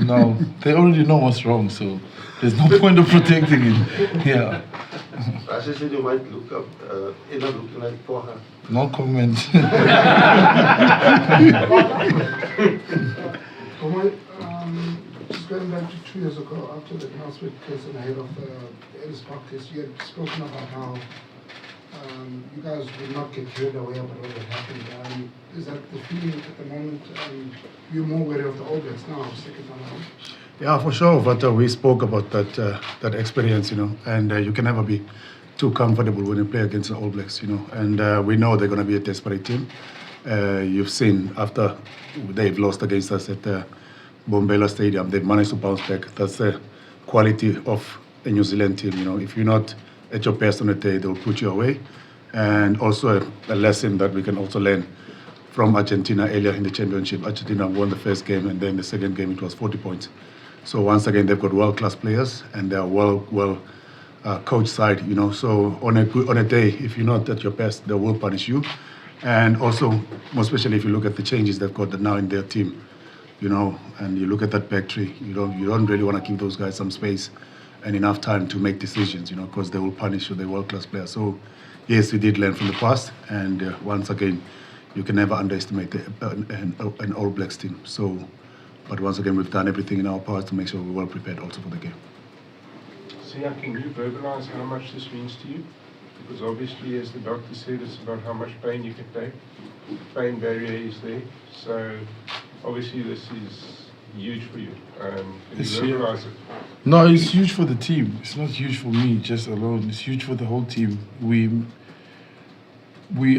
No, they already know what's wrong, so there's no point of protecting it. Yeah. As I said, you might look up, end up looking like Poha. No comment. Just going back to 2 years ago, after the Naswik case and ahead of the Ellis Park case, you had spoken about how you guys would not get carried away about what had happened. Is that the feeling at the moment? You're more wary of the All Blacks now, second time around? Yeah, for sure. But we spoke about that experience, and you can never be too comfortable when you play against the All Blacks, and we know they're going to be a desperate team. You've seen after they've lost against us at the Bombela Stadium, they've managed to bounce back. That's the quality of a New Zealand team. If you're not at your best on the day, they'll put you away. And also a lesson that we can also learn from Argentina earlier in the championship. Argentina won the first game, and then the second game it was 40 points. So once again, they've got world-class players, and they're well coach side. So on a day, if you're not at your best, they will punish you. And also, more especially if you look at the changes they've got now in their team, and you look at that back three, you don't really want to give those guys some space and enough time to make decisions, because they will punish you, they're world-class players. So yes, we did learn from the past, and once again, you can never underestimate an All Blacks team. So, but once again, we've done everything in our power to make sure we're well prepared also for the game. So yeah, can you verbalize how much this means to you? Because obviously, as the doctor said, it's about how much pain you can take. Pain barrier is there, so obviously this is huge for you. Can you verbalize it? No, it's huge for the team. It's not huge for me just alone. It's huge for the whole team. We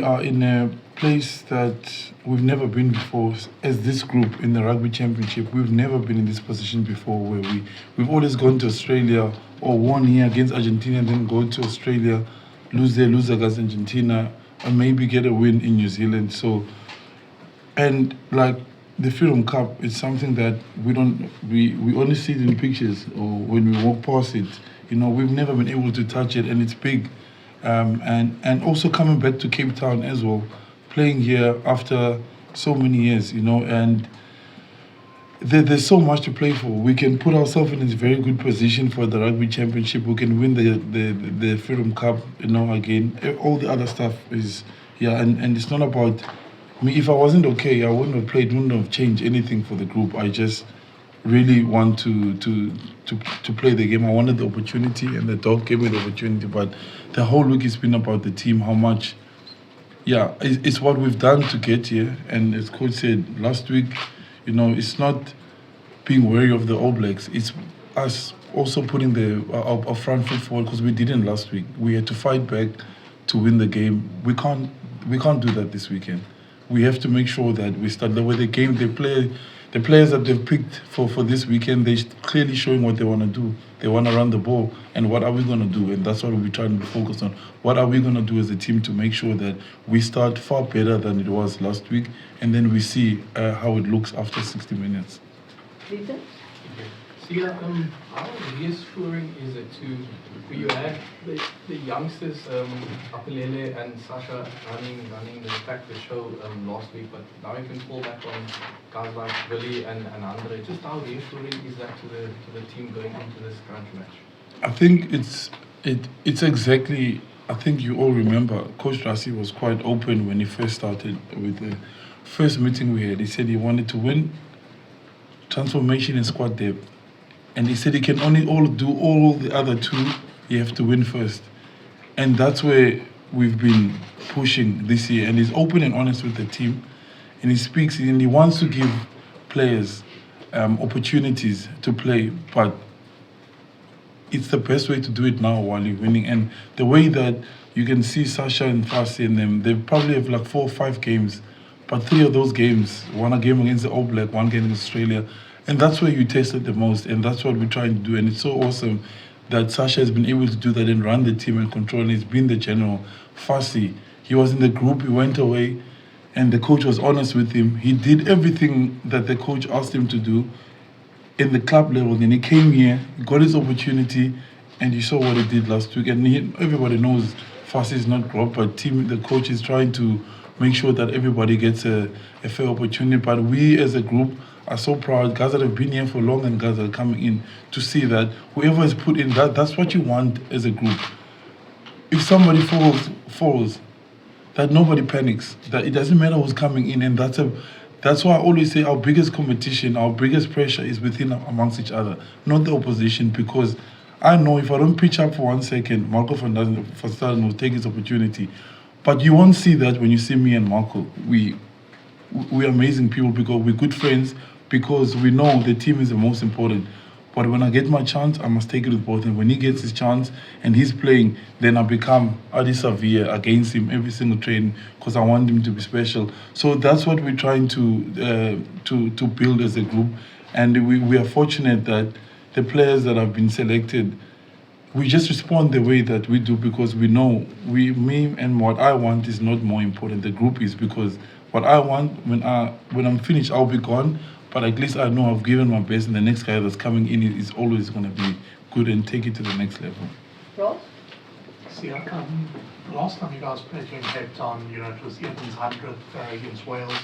are in a place that we've never been before. As this group in the Rugby Championship, we've never been in this position before, where we've always gone to Australia or won here against Argentina, then go to Australia, lose against Argentina, and maybe get a win in New Zealand. So, and like the Freedom Cup, it's something that we only see it in pictures or when we walk past it. We've never been able to touch it, and it's big. And also coming back to Cape Town as well, playing here after so many years, and there's so much to play for. We can put ourselves in a very good position for the Rugby Championship. We can win the Freedom Cup, again. All the other stuff is, and it's not about me. If I wasn't okay, I wouldn't have played, wouldn't have changed anything for the group. I just really want to play the game. I wanted the opportunity, and the dog gave me the opportunity. But the whole week has been about the team, how much, it's what we've done to get here. And as Coach said last week, it's not being wary of the All Blacks. It's us also putting our front foot forward, because we didn't last week. We had to fight back to win the game. We can't do that this weekend. We have to make sure that we start the way the game they play. The players that they've picked for this weekend, they're clearly showing what they want to do. They want to run the ball, and what are we going to do? And that's what we're trying to focus on. What are we going to do as a team to make sure that we start far better than it was last week, and then we see how it looks after 60 minutes. Peter? Sia, how reassuring is it for you had the youngsters, Apelele and Sasha running the attack, the show last week, but now you can fall back on guys like Willie and Andre. Just how reassuring is that to the team going into this crunch match? I think it's exactly. I think you all remember Coach Rassi was quite open when he first started with the first meeting we had. He said he wanted to win transformation and squad depth. And he said he can only do all the other two, you have to win first. And that's where we've been pushing this year. And he's open and honest with the team. And he speaks and he wants to give players opportunities to play. But it's the best way to do it now while you're winning. And the way that you can see Sasha and Fassi in them, they probably have like 4 or 5 games. But 3 of those games, one a game against the All Black, one game against Australia. And that's where you test it the most, and that's what we're trying to do. And it's so awesome that Sasha has been able to do that and run the team and control, and he's been the general. Fassi, he was in the group, he went away, and the coach was honest with him. He did everything that the coach asked him to do in the club level. Then he came here, got his opportunity, and you saw what he did last week. And everybody knows Fassi is not great, but the coach is trying to make sure that everybody gets a fair opportunity. But we as a group are so proud. Guys that have been here for long and guys that are coming in to see that whoever is put in, that's what you want as a group. If somebody falls, that nobody panics. That it doesn't matter who's coming in, and that's why I always say our biggest competition, our biggest pressure is within amongst each other, not the opposition. Because I know if I don't pitch up for 1 second, Marco van Staden will take his opportunity. But you won't see that when you see me and Marco. We're amazing people because we're good friends, because we know the team is the most important. But when I get my chance, I must take it with both. And when he gets his chance and he's playing, then I become Adi Savia against him every single training because I want him to be special. So that's what we're trying to build as a group. And we are fortunate that the players that have been selected, we just respond the way that we do because we know me and what I want is not more important. The group is, because what I want, when I'm finished, I'll be gone. But at least I know I've given my best, and the next guy that's coming in is always going to be good and take it to the next level. Ross? See, last time you guys played here in Cape Town, it was Ian's 100th against Wales.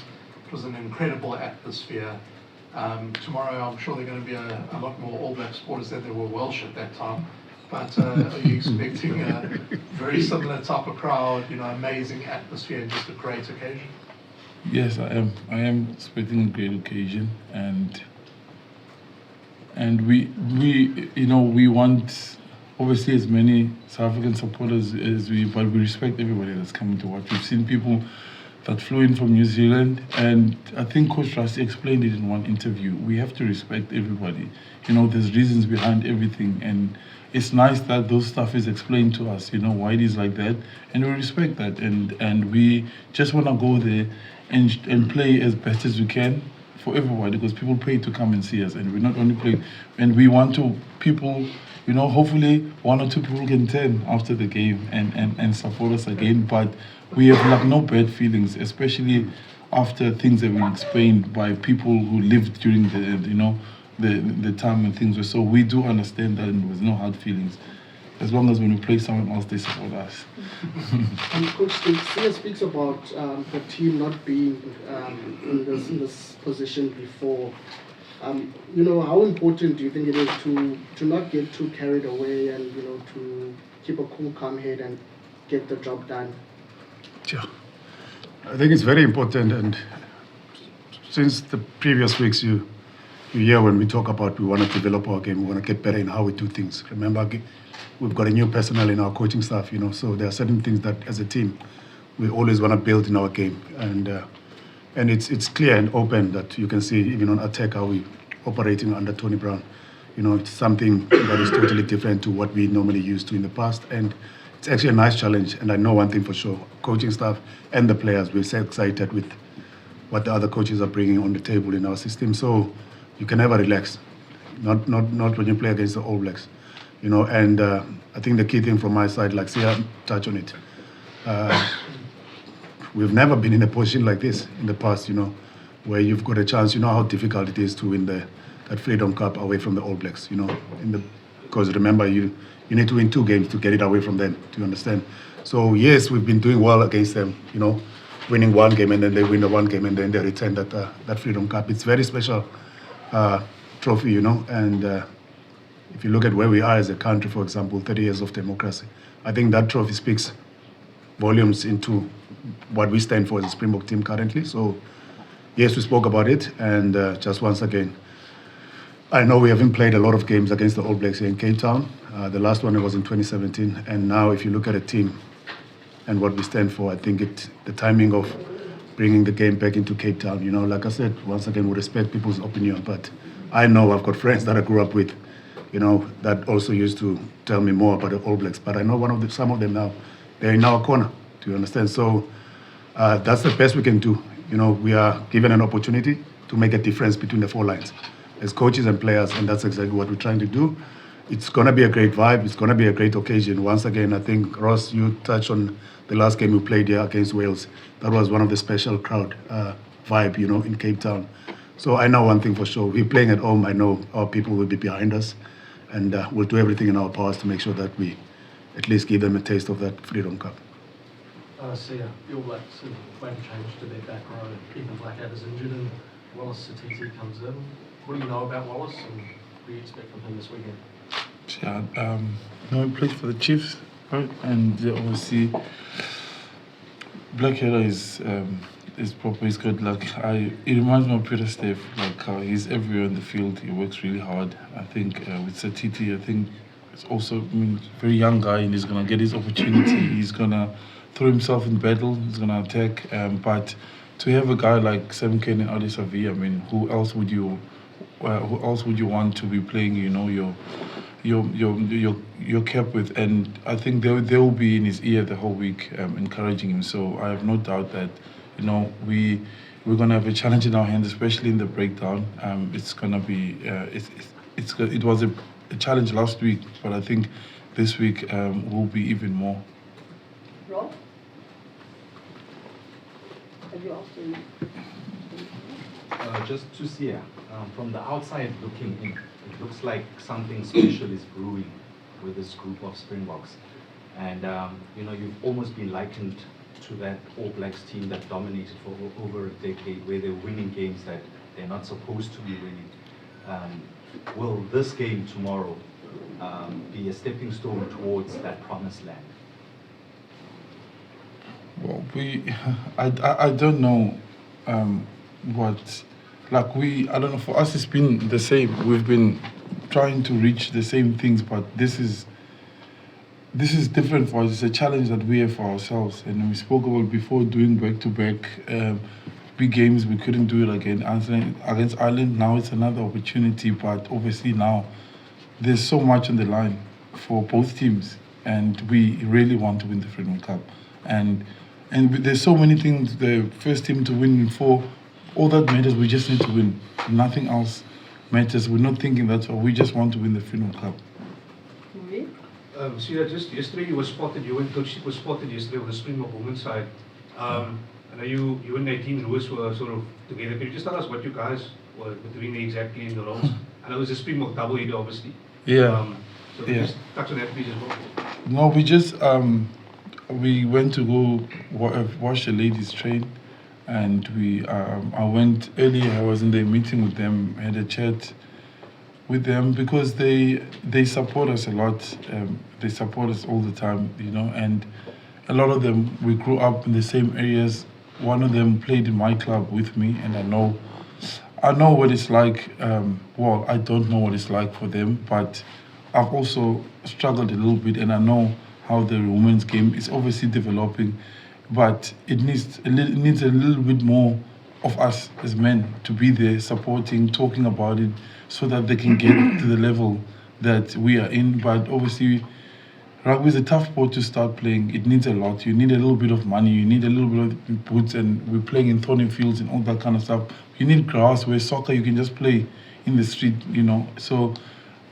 It was an incredible atmosphere. Tomorrow, I'm sure there are going to be a lot more All Black supporters than there were Welsh at that time. But are you expecting a very similar type of crowd, amazing atmosphere and just a great occasion? Yes, I am. I am expecting a great occasion, and we want obviously as many South African supporters as but we respect everybody that's coming to watch. We've seen people that flew in from New Zealand, and I think Coach Rassie explained it in one interview. We have to respect everybody. There's reasons behind everything, and it's nice that those stuff is explained to us. Why it is like that, and we respect that, and we just want to go there and play as best as we can for everybody, because people pay to come and see us, and we're not only playing, and we want to people, hopefully 1 or 2 people can turn after the game and support us again. But we have no bad feelings, especially after things have been explained by people who lived during the time when things were. So we do understand that, and there's no hard feelings, as long as when we play someone else, they support us. Coach Sia speaks about the team not being in this position before. How important do you think it is to not get too carried away and to keep a cool, calm head and get the job done? Sure. I think it's very important, and since the previous weeks you hear when we talk about we want to develop our game, we want to get better in how we do things. Remember, we've got a new personnel in our coaching staff, so there are certain things that as a team we always want to build in our game, and it's clear and open that you can see even on attack how we operating under Tony Brown. It's something that is totally different to what we normally used to in the past, and it's actually a nice challenge. And I know one thing for sure, coaching staff and the players, we're so excited with what the other coaches are bringing on the table in our system. So you can never relax, not when you play against the All Blacks. And I think the key thing from my side, like Sia touched on it, we've never been in a position like this in the past, where you've got a chance. How difficult it is to win that Freedom Cup away from the All Blacks, because remember, you need to win 2 games to get it away from them, do you understand? So yes, we've been doing well against them, winning 1 game and then they win the 1 game and then they return that Freedom Cup. It's very special trophy, and if you look at where we are as a country, for example, 30 years of democracy, I think that trophy speaks volumes into what we stand for as a Springbok team currently. So yes, we spoke about it, and just once again, I know we haven't played a lot of games against the All Blacks here in Cape Town. The last one was in 2017, and now if you look at a team and what we stand for, I think the timing of bringing the game back into Cape Town, like I said, once again, we respect people's opinion, but I know I've got friends that I grew up with, that also used to tell me more about the All Blacks, but I know some of them now, they're in our corner, do you understand? So that's the best we can do. We are given an opportunity to make a difference between the 4 lines as coaches and players, and that's exactly what we're trying to do. It's going to be a great vibe. It's going to be a great occasion. Once again, I think, Ross, you touched on the last game we played here against Wales. That was one of the special crowd vibe, in Cape Town. So I know one thing for sure. We're playing at home. I know our people will be behind us, and we'll do everything in our powers to make sure that we at least give them a taste of that Freedom Cup. Sia, your Blacks won't change to their back row. Even Blackadder's injured, and Wallace Satiti comes in. What do you know about Wallace and what do you expect from him this weekend? Yeah, no, he played for the Chiefs, right? And obviously, Blackadder is proper. He's good. Like it reminds me of Peter Steph. Like he's everywhere in the field. He works really hard. I think with Satiti, I think it's also very young guy, and he's gonna get his opportunity. He's gonna throw himself in battle. He's gonna attack. But to have a guy like Sam Kane and Ali Savi, I mean, who else would you want to be playing? You know, your cap with, and I think they will be in his ear the whole week, encouraging him. So I have no doubt that, you know, we're gonna have a challenge in our hands, especially in the breakdown. It's gonna be it was a challenge last week, but I think this week will be even more. Rob, have you asked him? Just to see, from the outside looking in, it looks like something special is brewing with this group of Springboks. And you know, you've almost been likened to that All Blacks team that dominated for over a decade, where they're winning games that they're not supposed to be winning. Will this game tomorrow be a stepping stone towards that promised land? Well, I don't know what, like I don't know, for us it's been the same. We've been trying to reach the same things, but this is different for us. It's a challenge that we have for ourselves. And we spoke about before doing back-to-back big games. We couldn't do it again against Ireland. Now it's another opportunity, but obviously now there's so much on the line for both teams, and we really want to win the Freedom Cup. And there's so many things. The first team to win in 4, all that matters. We just need to win. Nothing else matters. We're not thinking that's all. We just want to win the Freedom Cup. See that just yesterday you were spotted. You and Coach was spotted yesterday on the Springbok women's side. I know you and Nadine Lewis were sort of together. Can you just tell us what you guys were doing exactly in the roles? I know it was a Springbok double header, obviously. Yeah. So Yeah. just touch on that, please, as well. No, we just we went to go watch the ladies train, and I went earlier. I was in the meeting with them, had a chat with them, because they support us a lot. They support us all the time, you know, and a lot of them, we grew up in the same areas. One of them played in my club with me, and I know what it's like. Well, I don't know what it's like for them, but I've also struggled a little bit, and I know how the women's game is obviously developing, but it needs a little bit more of us as men to be there, supporting, talking about it, so that they can get to the level that we are in. But obviously, rugby is a tough sport to start playing. It needs a lot. You need a little bit of money. You need a little bit of boots, and we're playing in thorny fields and all that kind of stuff. You need grass, where soccer you can just play in the street, you know. So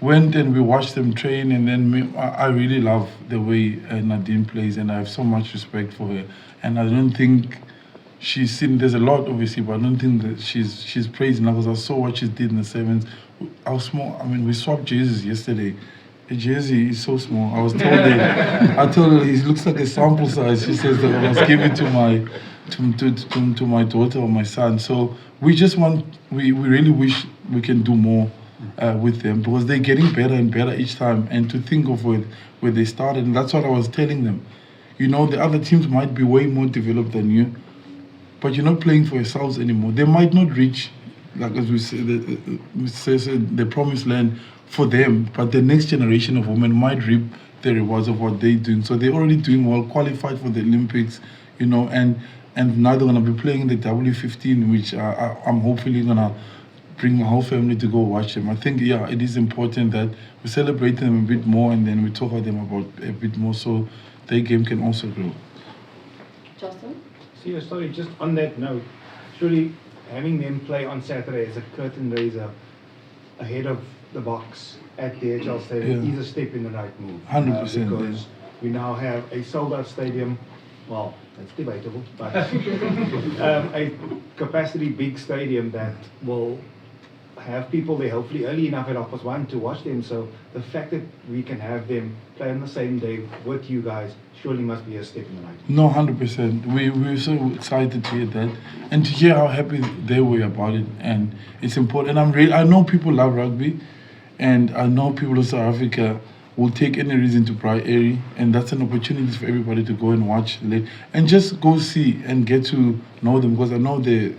went and we watched them train, and then I really love the way Nadine plays, and I have so much respect for her. And I don't think she's seen, there's a lot obviously, but I don't think that she's praised enough, because I saw what she did in the sevens. I was small. I mean, we swapped jerseys yesterday. The jersey is so small. I was told I told her it looks like a sample size. She says that I must give it to my daughter or my son. So we really wish we can do more with them, because they're getting better and better each time. And to think of where they started, and that's what I was telling them. You know, the other teams might be way more developed than you, but you're not playing for yourselves anymore. They might not reach, like as we say, the promised land for them, but the next generation of women might reap the rewards of what they're doing. So they're already doing well, qualified for the Olympics, you know, and now they're going to be playing the W15, which I'm hopefully going to bring my whole family to go watch them. I think, yeah, it is important that we celebrate them a bit more, and then we talk about them about a bit more, so their game can also grow. Justin? See, sorry, just on that note, surely having them play on Saturday as a curtain raiser ahead of the Boks at the HL Stadium is a step in the right move. 100%. Because we now have a sold-out stadium. Well, that's debatable, but a capacity big stadium that will have people there hopefully early enough at 1:30 to watch them. So the fact that we can have them play on the same day with you guys surely must be a step in the right. No, 100%. We're so excited to hear that, and to hear how happy they were about it. And it's important. And I know people love rugby, and I know people in South Africa will take any reason to Bright Airy, and that's an opportunity for everybody to go and watch and just go see and get to know them, because I know the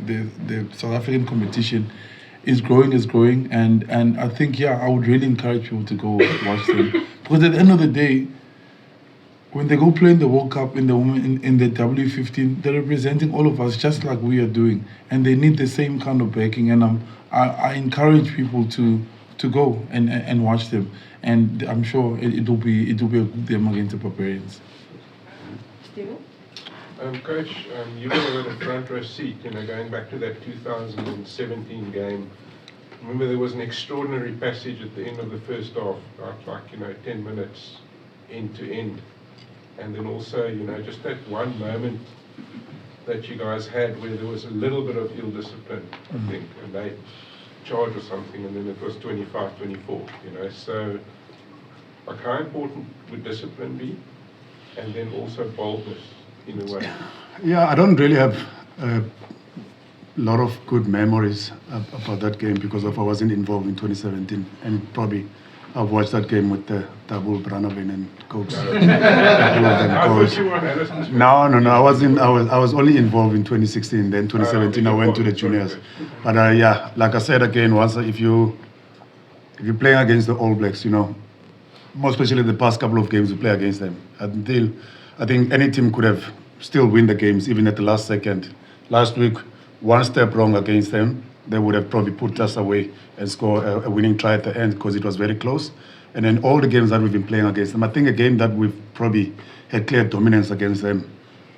South African competition is growing, and I think, yeah, I would really encourage people to go watch them, because at the end of the day, when they go play in the World Cup in the in the W15, they're representing all of us just like we are doing, and they need the same kind of backing. And I encourage people to go and watch them, and I'm sure it will be a good game against the Barbarians. Stephen? Coach, you were in a front row seat, going back to that 2017 game. Remember, there was an extraordinary passage at the end of the first half, like 10 minutes end to end. And then also, just that one moment that you guys had where there was a little bit of ill discipline, I think, and they charge or something, and then it was 25-24, So, like, how important would discipline be? And then also boldness, in a way. Yeah, I don't really have a lot of good memories about that game because I wasn't involved in 2017, and probably I've watched that game with the double Branavin and Cokes. No, I wasn't. I was only involved in 2016. Then 2017, I went to the juniors. But yeah, like I said again, once if you're playing against the All Blacks, more especially the past couple of games we play against them, until I think any team could have still win the games even at the last second. Last week, one step wrong against them, they would have probably put us away and score a winning try at the end because it was very close. And then all the games that we've been playing against them, I think a game that we've probably had clear dominance against them,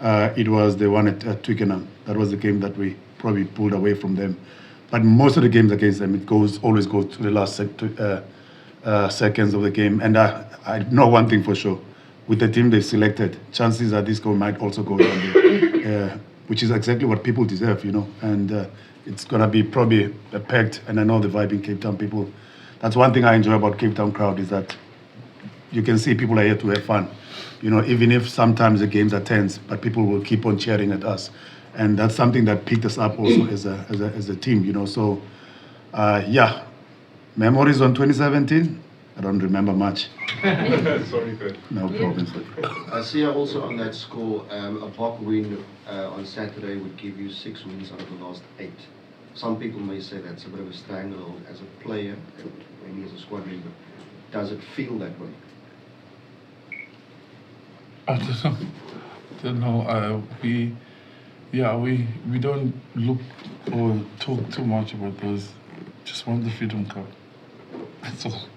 it was the one at Twickenham. That was the game that we probably pulled away from them. But most of the games against them, it always goes to the last seconds of the game. And I know one thing for sure. With the team they've selected, chances are this goal might also go down there, which is exactly what people deserve, And it's going to be probably a packed, and I know the vibe in Cape Town people. That's one thing I enjoy about Cape Town crowd is that you can see people are here to have fun. Even if sometimes the games are tense, but people will keep on cheering at us. And that's something that picked us up also as a team, So, yeah, memories on 2017, I don't remember much. Sorry, Kurt. No problem. I see also on that score, a Bok win on Saturday would give you 6 wins out of the last 8. Some people may say that's a bit of a stranglehold as a player, and maybe as a squad member. Does it feel that way? I don't know. We don't look or talk too much about those. Just want the Freedom Cup. That's all.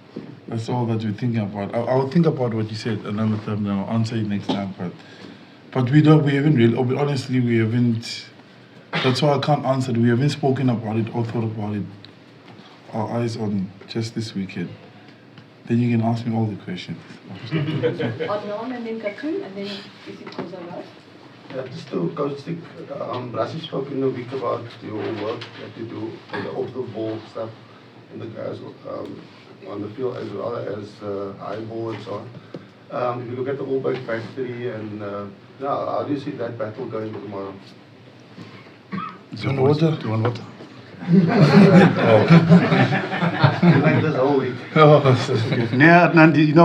That's all that we're thinking about. I'll think about what you said another time. Now I'll answer you next time. But we haven't really. Honestly, we haven't. That's why I can't answer it. We haven't spoken about it or thought about it. Our eyes on just this weekend. Then you can ask me all the questions. Adnan and then Katun, and then is it Kozaras? Yeah, just to Coach Stick, Rassi spoke in the week about your work that you do, the off-the-ball stuff, and the guys on the field as well as high ball and so on. If you look at the All Black factory, and how do you see that battle going tomorrow? Do you want water? Like this whole week. Yeah,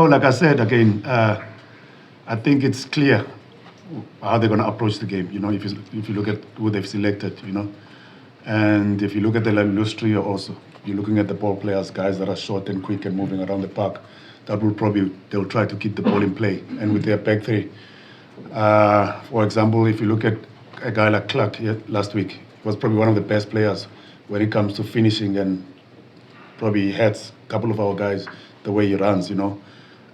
like I said again, I think it's clear how they're going to approach the game. If you look at who they've selected, and if you look at the Lustria also, you're looking at the ball players, guys that are short and quick and moving around the park. They'll try to keep the ball in play. And with their back three, for example, if you look at a guy like Clark last week, he was probably one of the best players when it comes to finishing, and probably hurts a couple of our guys the way he runs,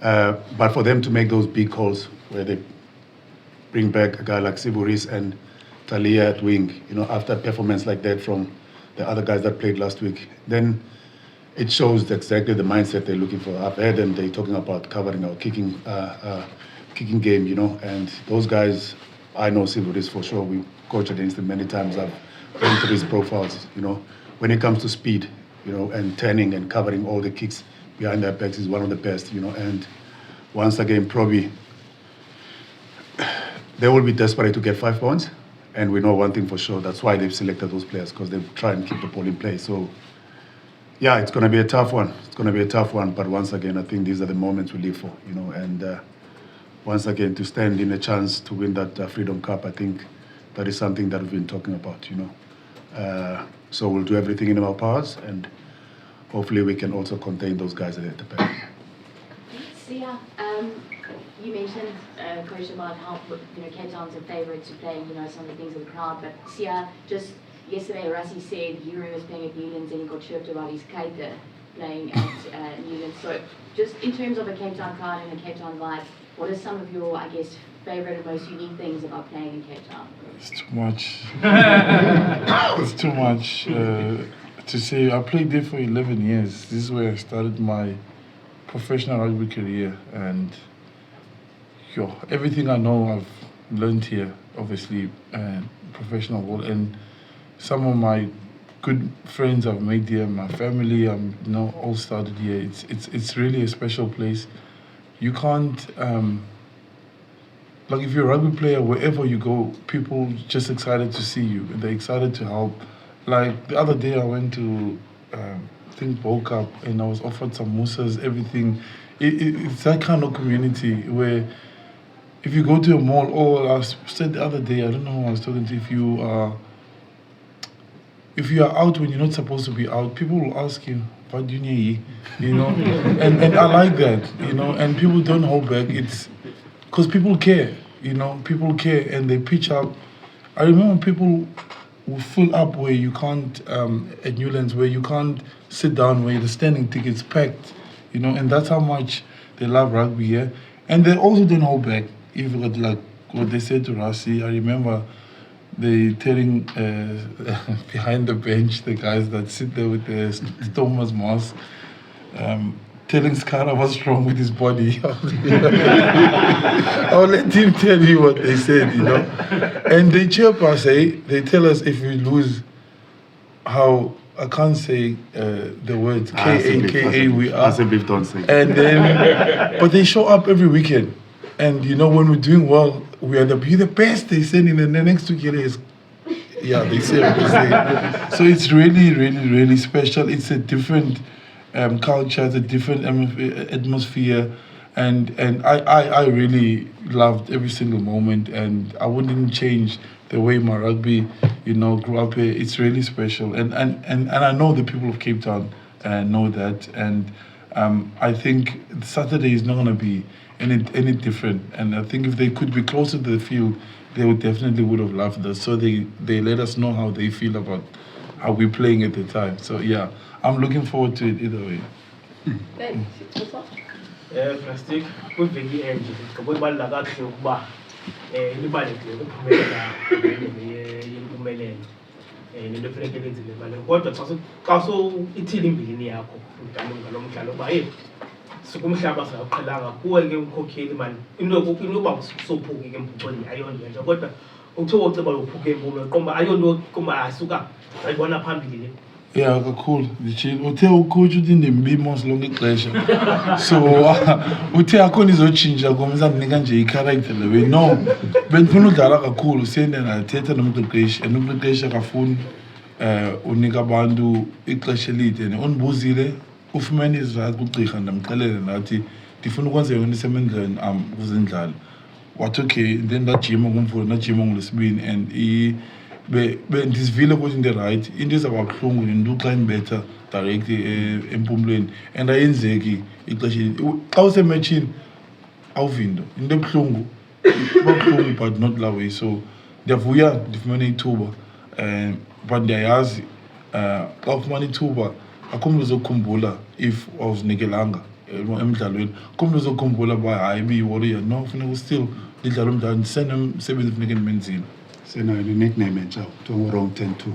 But for them to make those big calls where they bring back a guy like Siburis and Talia at wing, after a performance like that from the other guys that played last week, then it shows exactly the mindset they're looking for. I've heard them, they're talking about covering our kicking game, and those guys, I know Siburis for sure. We coached against him many times. I've gone through his profiles, When it comes to speed, you know, and turning and covering all the kicks behind their backs is one of the best, you know. And once again, probably they will be desperate to get 5 points. And we know one thing for sure, that's why they've selected those players, because they try and keep the ball in play. So, yeah, it's going to be a tough one. It's going to be a tough one. But once again, I think these are the moments we live for, you know. And once again, to stand in a chance to win that Freedom Cup, I think that is something that we've been talking about, you know. So we'll do everything in our powers, and hopefully we can also contain those guys at the back. Sia, you mentioned, Coach, about how Cape Town's a favourite to play, some of the things with the crowd. But Sia, just yesterday, Rassie said Hero was playing at Newlands and he got chirped about his Kater playing at Newlands. So just in terms of a Cape Town crowd and a Cape Town vibe, what are some of your, I guess, favourite and most unique things about playing in Cape Town? It's too much. It's too much to say. I played there for 11 years. This is where I started my professional rugby career, and everything I know I've learned here, obviously, professional world, and some of my good friends I've made here, my family, all started here. It's really a special place. You can't, like if you're a rugby player, wherever you go, people just excited to see you. They're excited to help. Like the other day I went to, SPRINGBOKS Cup, and I was offered samosas, everything. It's that kind of community where if you go to a mall, or I said the other day, I don't know who I was talking to, if you are out when you're not supposed to be out, people will ask you, what do you need? And I like that, and people don't hold back. It's because people care, people care, and they pitch up. I remember people will fill up where you can't, at Newlands, where you can't sit down, where the standing ticket's packed, and that's how much they love rugby here. And they also don't hold back. If you got like what they said to Rassie, I remember they telling behind the bench, the guys that sit there with the Thomas mask, telling Skara what's wrong with his body. I'll let him tell you what they said, And they chirp us, they tell us if we lose, how, I can't say the words, K-A-K-A, we are. And then, but they show up every weekend. And when we're doing well, you're the best, they say, and then the next week is, they say what they say. So it's really, really, really special. It's a different culture, it's a different atmosphere, and I really loved every single moment, and I wouldn't change the way my rugby, grew up here. It's really special, and I know the people of Cape Town know that, and I think Saturday is not going to be any different, and I think if they could be closer to the field, they would have loved us. So they let us know how they feel about how we're playing at the time. So yeah, I'm looking forward to it either way. Plastic, kwiveki enje ngokubalula kakuhle ukuba libalekile ukuphumelela yempumelelo nento efuneka lenzile baleka, kodwa xa ithile imbilini yakho ngalo mdlalo uba sikumhlaba singaqhelanga kuwe ke umkhokheli mani into yokuba sophuke ke mphucweni ayonto nje, kodwa uthe woceba uphuke empumlo qomba ayonto kumba asuka ayibona phambili le. Yeah, kakhulu ndichile uthe ucoach uthi ndimbimos lonke ixesha, so uthe akho nizotshintsha ngomza ndinika nje i-character lewe. No, bendifuna udlala kakhulu, siyende nathetha nomqeqeshi, and umqeqeshi akafuni unika abantu ixesha elide, undibuzile ufumene izizathu kugqirha, ndamxelela ndathi ndifuna ukwenza yona isemendleni ukuze ndidlale. Wathi okay, then ndajima ngomvulo ndajima ngolwesibini, and ndizivile ukuthi ndi-right, into ezababuhlungu into xa indibetha direct empumlweni, and ayenzeki ixesha xa usematshini awuvinto into ebuhlungu, babuhlungu but not that way. So ndiyavuya ndifumene ithuba, but ndiyayazi xa ufumana ithuba akho mntu uzokhumbula if awuzinikelanga emdlalweni, akho mntu uzokhumbula uba hayi ibiyi-warrior. No, funeka still ndidlala umdlalo, ndisenomsebenzi funeka ndimenzile. Sena the nickname entsha kuthiwa wrong 10-2.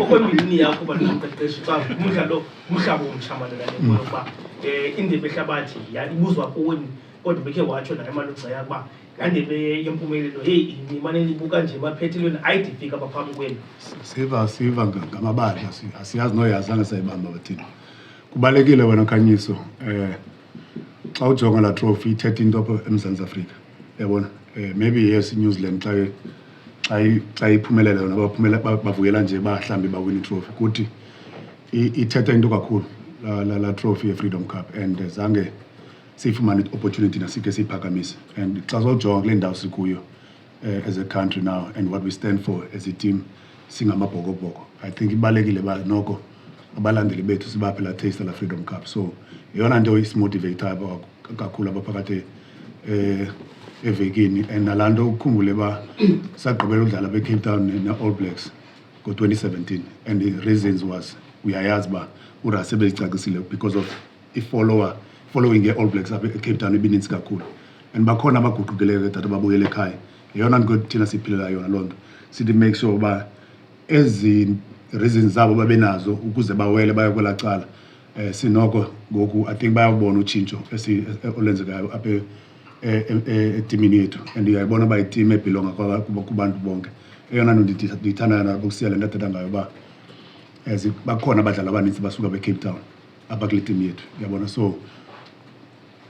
Okwembilini yakho balomqeqeshi xa umdlalo umhlaba omtshabalala kuba indebe ehlabathi ibuzwa kuwe kodwa bekhe watsho naye amalungu yakuba ngendebe yempumelelo heyi nimane nibuka nje baphethelweni ayidifika baphambi kwenu. Siva ngamabali asiyazi noyazange sayibamba bathina. Kubalekile wena Khanyiso xa ujonga la trophy ithethe into apha eMzantsi Afrika. Yabona maybe yes New Zealand xa iphumelela yona bavuyela nje bahlambi bawina itrophy kuthi ithetha into kakhulu la trophy ye-Freedom Cup and zange siyifumane opportunity nasike siyiphakamise and xa sojonga kule ndawo sikuyo as a country now and what we stand for as a team singamabhokobhoko. I think ibalekile ba noko abalandeli bethu sibaphe la taste la Freedom Cup, so yona nto isimotivator kakhulu abaphakathi evekini and nalando ukhumbule ba sagqibela udlala beCape Town ne-All Blacks ngo-2017 and the reasons was uyayazi ba uRasi bezicacisile because of following ye-All Blacks apha eCape Town ibininzi kakhulu and bakhona abaguqukeleke that babuyele ekhaya. Yeyona nto thina siphilela yona loo nto sithi make sure uba ezi reasons zabo babenazo ukuze bawele baye kwela cala sinoko ngoku I think bayabona utshintsho olenzekayo apha etimini yethu and uyayibona uba itim ebhilonga kubantu bonke. Eyona nto ndiyithandayo nabo kusiya le nto athetha ngayo uba bakhona abadlali abanintsi basuka beCape Town apha kule tim yethu, yabona. So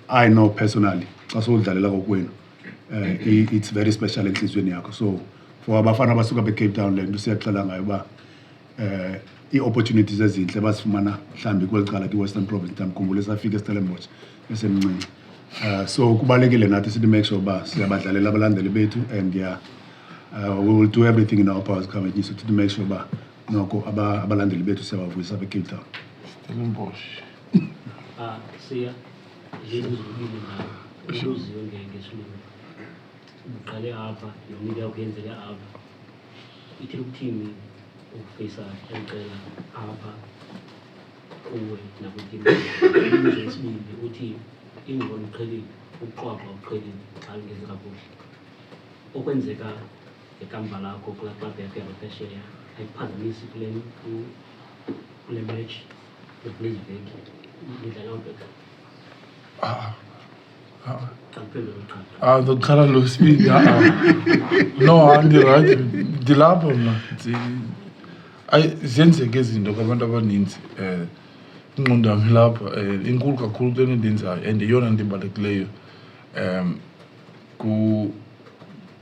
I know personally xa sowudlalela kokwenu it's very special enhliziyweni yakho. So for abafana abasuka beCape Town le nto siyaxela ngayo uba ii-opportunities ezintle bazifumana mhlawumbi kweli cala kwi-Western Province ndamkhumbula esafika eStellenbosch esemncinci. So kubalekile nathi sithi make sure uba siyabadlalela abalandeli bethu and we will do everything in our powers Khanyiso to make sure uba noko abalandeli bethu siyabavuyisa beCape Town. Stellenbosch. Siya yini uzibili na uziyo ngesilungu uqale apha yomile yakuyenzele apha ithi ukuthini ukufisa encela apha kuwe nakwitimu yesibili uthi ingqondo uqhelile uqwaqwa uqhelile xa ungenzi kakuhle okwenzeka ngekamva lakho kulaa club yakho yabaphesheya ayiphazamisi kule match yokulezi veki nidlala ubheka The color speed. No, Andy, right? Dilapho mna. Ziyenzeka izinto kwabantu abaninzi ingqondo yami lapha inkulu kakhulu into endiyenzayo and yeyona nto ibalulekileyo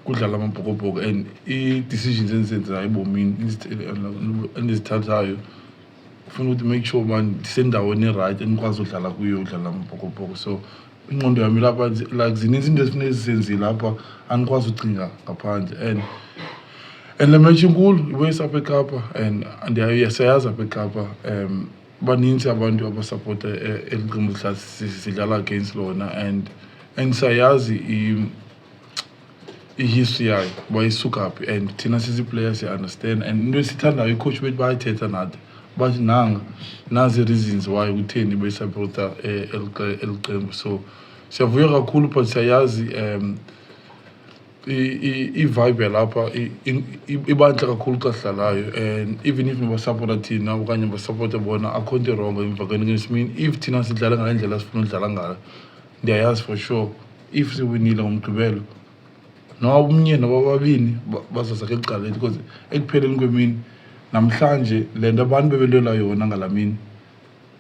kudlala amabhokobhoko and ii-decisions endizenzayo ebomini endizithathayo kufuna ukuthi make sure uba ndisendaweni erayithi endikwazi udlala kuyo udlala amabhokobhoko. So ingqondo yami lapha like zininzi into ezifuneka zisenzile apha andikwazi ucinga ngaphandle and le match inkulu iwesi apha eKapa and siyayazi apha eKapa baninzi abantu abasapota eli qembu lihlala sidlala against lona and siyayazi i-history yayo uba isuka phi and thina sisi-players siya-understand and into esithandayo icoach bethu bayayithetha nathi bathi nazi ii-reasons why kutheni beyisapota eli qembu. So siyavuya kakhulu but siyayazi i-vibe yalapha ibantle kakhulu xa sidlalayo and even if nibasapota thina okanye basapota bona akho nto irongo emva kwenismin if thina sidlala ngale ndlela sifuna udlala ngayo ndiyayazi for sure if siwinile ngomgqibelo noba umnye noba babini bazaza keli cala lethu because ekupheleni kwemini namhlanje le nto abantu bebelwela yona ngala mini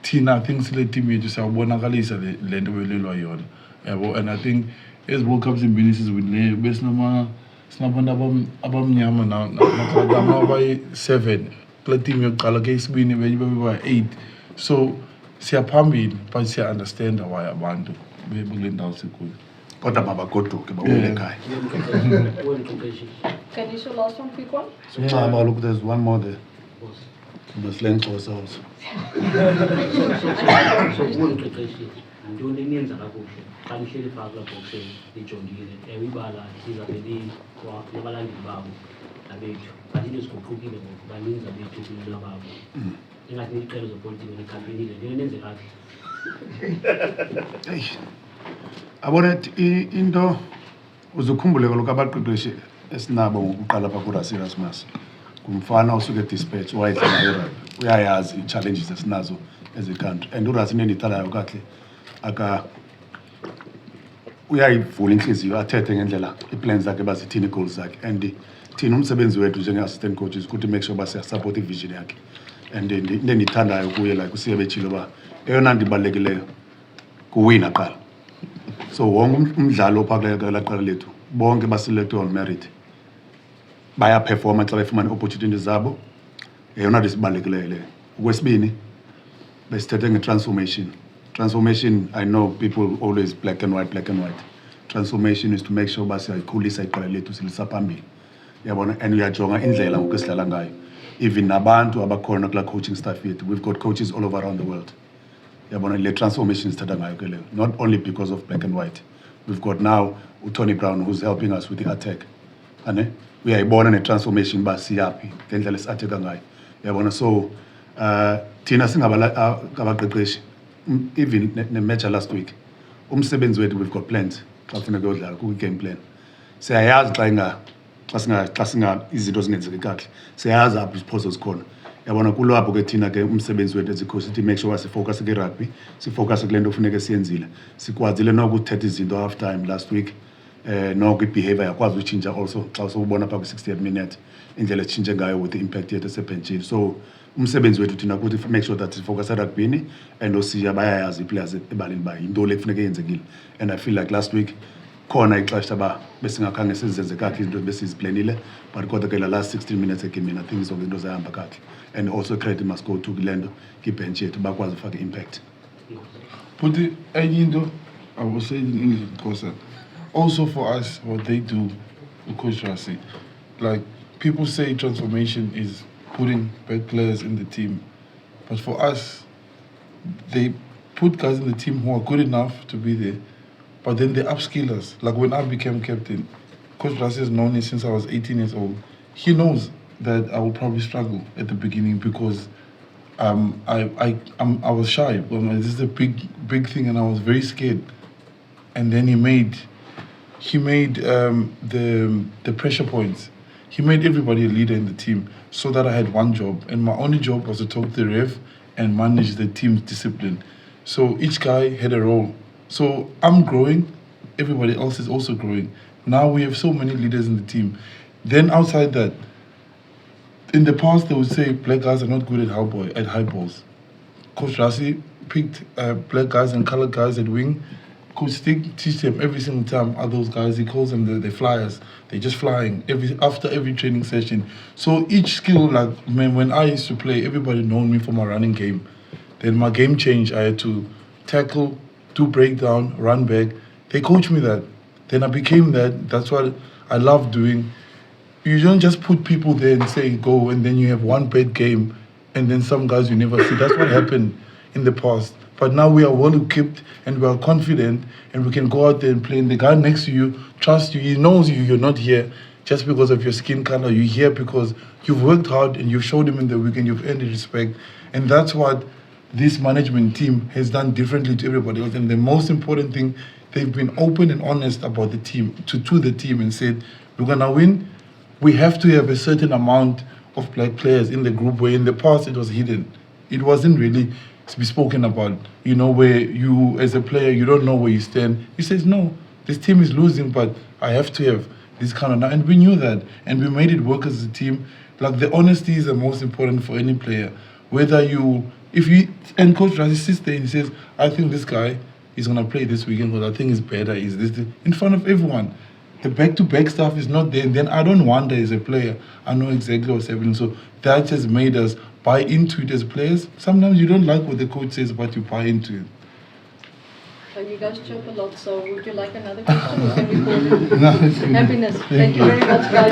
thina I think sile team yethu siyabonakalisa le nto bebelwelwa yona, yabo. And I think ezi World Cups zimbini siziwinileyo sinabantu abamnyama naxatama abayi-7 kule team yokuqala ke isibini benye bebeba-8. So siyaphambili but siya-understanda why abantu bekule ndawo sikuyo kodwa mabagoduke babuyele ekhaya. Can you show last one, quick one? So look, there's one more there. Muslim also. Ntoni eniyenza kakuhle xa nihleli phaa kulaa boxing nijongile ibala lizawube nabalandeli babo nabethu but into ziguqukile ngoku baninzi abethu kunina babo ingathi niqela zopolitiko nikhampenile ntoni nenze kakuhle. Abona into uzukhumbule kaloku abaqeqeshi esinabo ngokuqala pha kuRasi Erasmus kumfana osuke dispatch wayedlala irugby uyayazi ii-challenges esinazo as a country and uRasi into endiyithandayo kakuhle uyayivula inhliziyo athethe ngendlela i-plans zakhe bazithini i-goals zakhe and thina umsebenzi wethu njenge-assistant coaches ukuthi make sure siya-support i-vision yakhe and into endiyithandayo kuye like usiye betshilo uba eyona nto ibalulekileyo kuwina qala. So wonke umdlalo ophaa kulaa qela lethu bonke baselectwe on merit bayaperforma xa befumana opportunities zabo, eyona nto isibalulekileyo leyo. Okwesibini besithethe nge-transformation. Transformation, I know people always black and white. Transformation is to make sure uba siyayikhulisa iqela lethu silisa phambili. Yabona, and uyajonga indlela ngoku esidlala ngayo. Even nabantu abakhona kulaa coaching staff yethu, we've got coaches all over around the world. Yabona, le transformation sithatha ngayo ke leyo, not only because of black and white. We've got now Tony Brown who's helping us with the attack. Ane, uyayibona ne-transformation uba siyaphi ngendlela esi-atheka ngayo. Yabona, so thina singabaqeqeshi, even ne-match last week, umsebenzi wethu we've got plans xa kufuneka uyodlala ku-game plan. Siyayazi xa singa izinto zingenzeki kakuhle, siyayazi apho iziphoso zikhona. Yabona, kulapho ke thina ke umsebenzi wethu ezikhosi sithi make sure sifocus kwi-rugby, sifocus kule nto kufuneka siyenzile. Sikwazile noko ukuthetha izinto half time last week, noko i-behavior yakwazi utshintsha also xa usubona phaa kwi-60th minute indlela esitshintshe ngayo with the impact yethu esebhentshini. So umsebenzi wethu thina kuthi make sure that sifocus erugbyini and osiya bayayazi ii-players ebalini uba yinto le kufuneka yenzekile. And I feel like last week khona ixesha uba besingakhange sizenze kakuhle izinto besiziplanile, but kodwa ke la last 16 minutes egimini I think zonke into zahamba kakuhle. And also credit must go to kule nto kibhench yethu bakwazi ufaka impact. But enye into I was saying in English because also for us what they do with Coach Rassi, like people say transformation is putting bad players in the team, but for us they put guys in the team who are good enough to be there, but then they upskill us. Like when I became captain, Coach Rassi has known me since I was 18 years old. He knows that I will probably struggle at the beginning because I was shy. This is a big thing, and I was very scared. And then he made the pressure points. He made everybody a leader in the team so that I had one job, and my only job was to talk to the ref and manage the team's discipline. So each guy had a role. So I'm growing, everybody else is also growing. Now we have so many leaders in the team. Then outside that, in the past they would say black guys are not good at high balls. Coach Rassi picked black guys and colored guys at wing. Coach Stick teach them every single time. Are those guys? He calls them the flyers. They're just flying after every training session. So each skill, like when I used to play, everybody known me for my running game. Then my game changed. I had to tackle, do breakdown, run back. They coached me that. Then I became that. That's what I love doing. You don't just put people there and say go, and then you have one bad game, and then some guys you never see. That's what happened in the past. But now we are well equipped and we are confident and we can go out there and play. And the guy next to you trusts you. He knows you're not here just because of your skin color. You're here because you've worked hard and you've showed him in the week and you've earned his respect. And that's what this management team has done differently to everybody else. And the most important thing, they've been open and honest about the team, to the team, and said, we're going to win. We have to have a certain amount of black players in the group, where in the past it was hidden. It wasn't really to be spoken about, where you as a player, you don't know where you stand. He says, no, this team is losing, but I have to have this kind of, and we knew that, and we made it work as a team. Like, the honesty is the most important for any player. Whether and Coach Rassi sits there and he says, I think this guy is going to play this weekend because I think he's better, in front of everyone. The back-to-back stuff is not there, and then I don't wonder as a player. I know exactly what's happening. So that has made us buy into it as players. Sometimes you don't like what the coach says, but you buy into it. So you guys chirp a lot, so would you like another question? Or can we call it happiness? Thank you very much, guys.